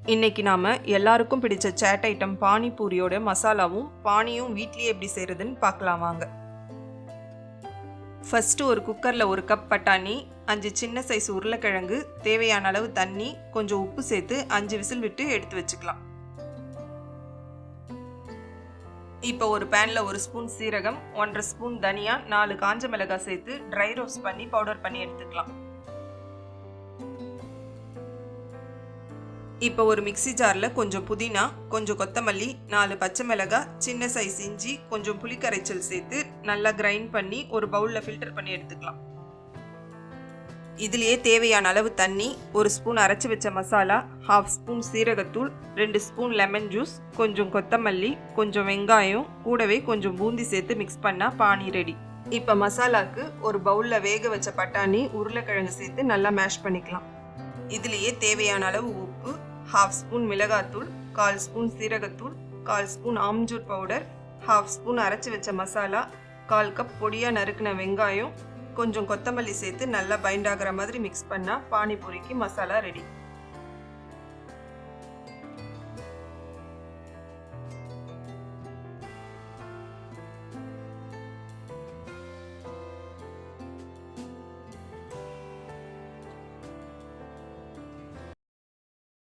இன்னைக்கு நாம எல்லாருக்கும் பிடிச்ச சாட் ஐட்டம் பானிபூரியோட மசாலாவும் பானியும் வீட்லயே எப்படி செய்யறதுன்னு பார்க்கலாம் வாங்க. ஃபர்ஸ்ட் ஒரு குக்கர்ல 1 கப் பட்டாணி, 5 சின்ன சைஸ் உருளைக்கிழங்கு, தேவையான அளவு தண்ணி, கொஞ்சம் உப்பு சேர்த்து 5 விசில் விட்டு எடுத்து வச்சுக்கலாம். இப்போ ஒரு பேன்ல 1 ஸ்பூன் சீரகம், 1.5 ஸ்பூன் தனியா, 4 காஞ்ச மிளகாய் சேர்த்து ட்ரை ரோஸ்ட் பண்ணி பவுடர் பண்ணி எடுத்துக்கலாம். இப்போ ஒரு மிக்ஸி ஜாரில் கொஞ்சம் புதினா, கொஞ்சம் கொத்தமல்லி, 4 பச்சை மிளகாய், சின்ன சைஸ் இஞ்சி, கொஞ்சம் புளி கரைச்சல் சேர்த்து நல்லா கிரைண்ட் பண்ணி ஒரு பவுலில் ஃபில்டர் பண்ணி எடுத்துக்கலாம். இதுலேயே தேவையான அளவு தண்ணி, 1 ஸ்பூன் அரைச்சி வச்ச மசாலா, 1/2 ஸ்பூன் சீரகத்தூள், 2 ஸ்பூன் லெமன் ஜூஸ், கொஞ்சம் கொத்தமல்லி, கொஞ்சம் வெங்காயம், கூடவே கொஞ்சம் பூந்தி சேர்த்து மிக்ஸ் பண்ணால் பானி ரெடி. இப்போ மசாலாவுக்கு ஒரு பவுலில் வேக வச்ச பட்டாணி, உருளைக்கிழங்கு சேர்த்து நல்லா மேஷ் பண்ணிக்கலாம். இதுலேயே தேவையான அளவு உப்பு, 1/2 ஸ்பூன் மிளகாத்தூள், 1/4 ஸ்பூன் சீரகத்தூள், 1/4 ஸ்பூன் ஆம்ச்சூர் பவுடர், 1/2 ஸ்பூன் அரைச்சி வச்ச மசாலா, 1/4 கப் பொடியாக நறுக்கின வெங்காயம், கொஞ்சம் கொத்தமல்லி சேர்த்து நல்லா பைண்ட் ஆகிற மாதிரி மிக்ஸ் பண்ணால் பானிபூரிக்கு மசாலா ரெடி.